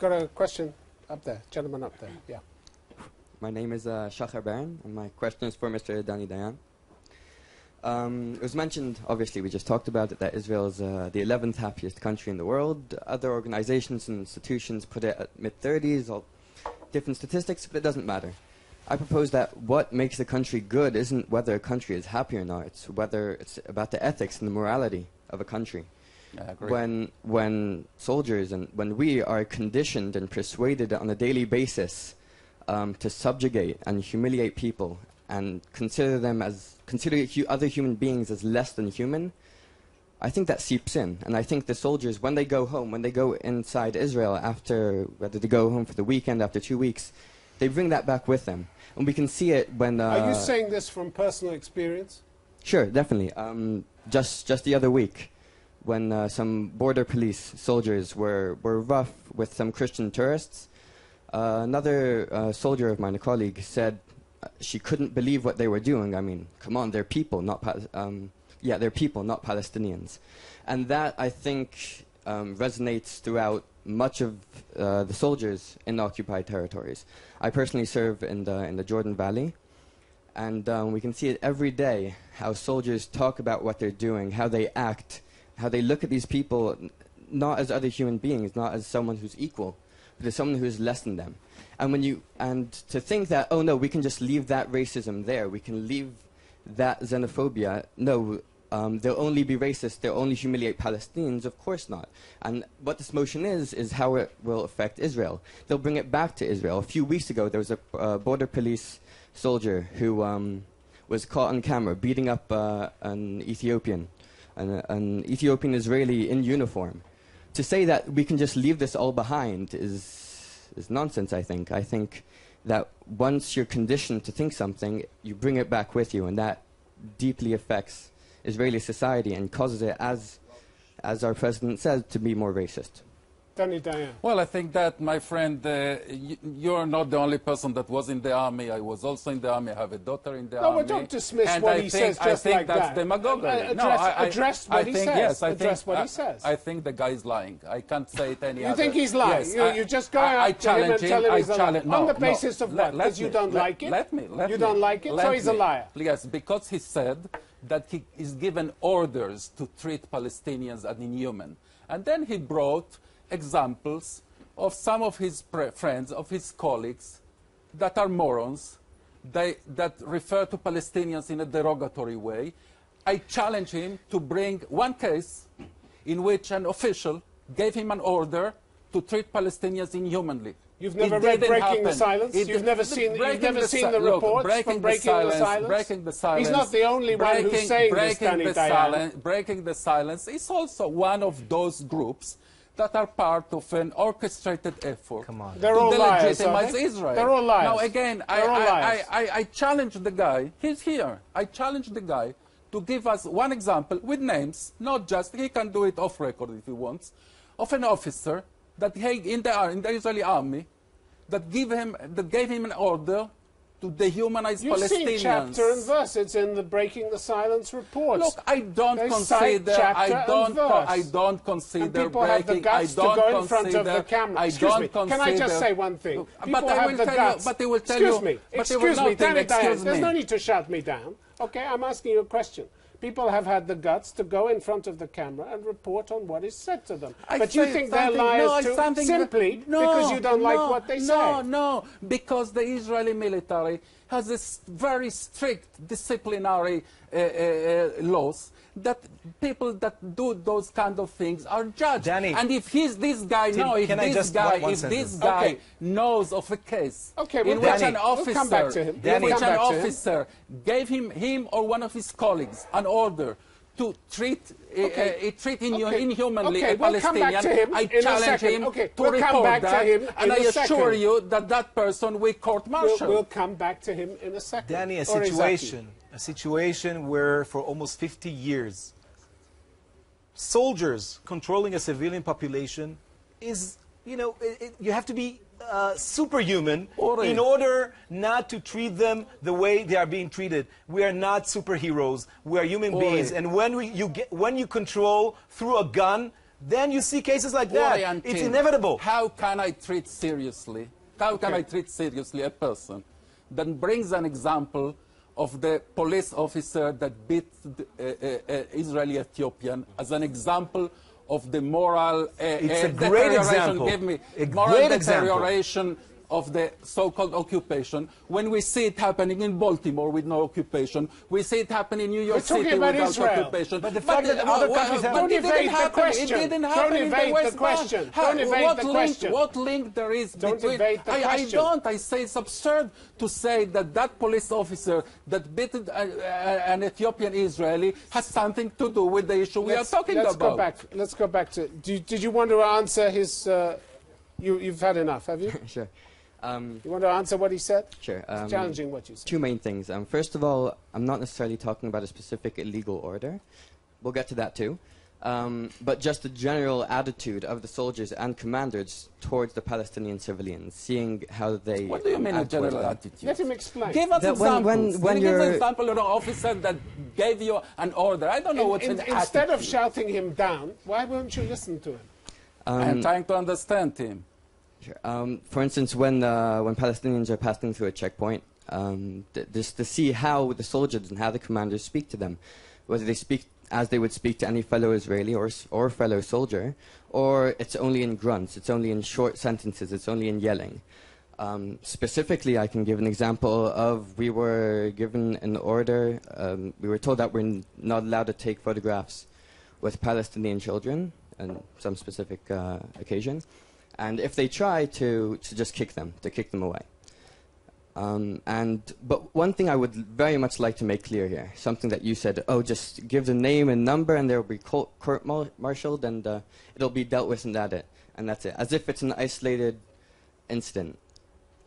got a question up there, gentleman up there. Yeah. My name is Shachar Baron, and my question is for Mr. Danny Dayan. It was mentioned, obviously, we just talked about it, that Israel is the 11th happiest country in the world. Other organizations and institutions put it at mid-30s, all different statistics, but it doesn't matter. I propose that what makes a country good isn't whether a country is happy or not, it's whether it's about the ethics and the morality of a country. I agree. When soldiers and when we are conditioned and persuaded on a daily basis to subjugate and humiliate people and consider other human beings as less than human, I think that seeps in. And I think the soldiers, when they go home, when they go inside Israel after, whether they go home for the weekend, after 2 weeks, they bring that back with them. And we can see it when... Are you saying this from personal experience? Sure, definitely. Just the other week, when some border police soldiers were rough with some Christian tourists, another soldier of mine, a colleague, said she couldn't believe what they were doing. I mean, come on, they're people, not they're people, not Palestinians. And that, I think, resonates throughout much of the soldiers in the occupied territories. I personally serve in the Jordan Valley, and we can see it every day, how soldiers talk about what they're doing, how they act, how they look at these people not as other human beings, not as someone who's equal, but as someone who is less than them. And to think that, oh no, we can just leave that racism there, we can leave that xenophobia, no, they'll only be racist, they'll only humiliate Palestinians, of course not. And what this motion is how it will affect Israel. They'll bring it back to Israel. A few weeks ago, there was a border police soldier who was caught on camera beating up an Ethiopian Israeli in uniform. To say that we can just leave this all behind is nonsense, I think. I think that once you're conditioned to think something, you bring it back with you, and that deeply affects Israeli society and causes it, as our president said, to be more racist. Danny Dayan. Well, I think that, my friend, you're not the only person that was in the army. I was also in the army. I have a daughter in the army. No, but don't dismiss and what he says just like that. I think that's demagoguery. Address what he says. Yes, address what he says. I think the guy is lying. I can't say it any other. You think he's lying? Yes, you just go out to him and tell him he's a liar. On the basis of what? Because you don't like it? You don't like it, so he's a liar. Yes, because he said that he is given orders to treat Palestinians as inhuman. And then he brought examples of some of his friends, of his colleagues, that are morons, that refer to Palestinians in a derogatory way. I challenge him to bring one case in which an official gave him an order to treat Palestinians inhumanly. You've never read Breaking the Silence? You've never seen the reports from Breaking the Silence? Breaking the Silence. He's not the only one who's saying this, Danny Dayan. Breaking the Silence is also one of those groups that are part of an orchestrated effort to delegitimize Israel. They're all liars. Now, again, I challenge the guy. He's here. I challenge the guy to give us one example with names, not just, he can do it off record if he wants, of an officer that in the Israeli army that gave him an order to dehumanize Palestinians. You've seen chapter and verse. It's in the Breaking the Silence report. Look, I don't consider. And people have the guts to go in front of the camera. Excuse me. Can I just say one thing? People have the guts. But they will tell you. Excuse me, Danny Dayan. There's no need to shout me down. Okay, I'm asking you a question. People have had the guts to go in front of the camera and report on what is said to them. But you think they're liars too, simply because you don't like what they say. No, because the Israeli military has this very strict disciplinary laws that people that do those kind of things are judged. Danny, and if this guy knows of a case in which an officer gave him or one of his colleagues an order to treat inhumanly a Palestinian, I challenge him to report that, and I assure you that that person will court-martial. We'll come back to him in a second. Danny, a situation where for almost 50 years, soldiers controlling a civilian population is, you have to be superhuman in order not to treat them the way they are being treated. We are not superheroes. We are human beings. And when you control through a gun then you see cases like that. It's inevitable. How can I treat seriously? How can I treat seriously a person that brings an example of the police officer that beat the Israeli Ethiopian as an example of the moral it's a great example. Give me a moral great deterioration example of the so-called occupation, when we see it happening in Baltimore with no occupation, we see it happen in New York City without occupation. But the fact that other countries have... Don't evade the question. It didn't happen in the West Bank. Don't evade the question. What link there is between... Don't evade the question. I don't. I say it's absurd to say that that police officer that beat an Ethiopian Israeli has something to do with the issue we are talking about. Let's go back to... Did you want to answer his... You've had enough, have you? Sure. You want to answer what he said? Sure. It's challenging what you said. Two main things. First of all, I'm not necessarily talking about a specific illegal order. We'll get to that too. But just the general attitude of the soldiers and commanders towards the Palestinian civilians, seeing how they... What do you mean a general attitude? Let him explain. Give us examples. Give us an example of an officer that gave you an order. I don't know what's an attitude. Instead of shouting him down, why won't you listen to him? I'm trying to understand him. Sure. For instance, when Palestinians are passing through a checkpoint, just to see how the soldiers and how the commanders speak to them, whether they speak as they would speak to any fellow Israeli or fellow soldier, or it's only in grunts, it's only in short sentences, it's only in yelling. Specifically, I can give an example of we were given an order, we were told that we're not allowed to take photographs with Palestinian children on some specific occasion. And if they try to just kick them away. But one thing I would very much like to make clear here, something that you said, oh, just give the name and number and they'll be court-martialed and it'll be dealt with and that's it. As if it's an isolated incident.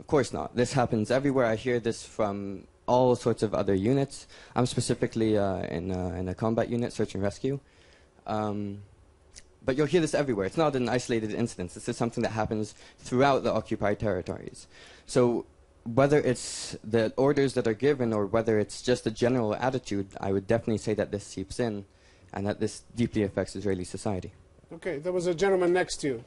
Of course not. This happens everywhere. I hear this from all sorts of other units. I'm specifically in a combat unit, search and rescue. But you'll hear this everywhere. It's not an isolated incident. This is something that happens throughout the occupied territories. So whether it's the orders that are given or whether it's just a general attitude, I would definitely say that this seeps in and that this deeply affects Israeli society. Okay, there was a gentleman next to you.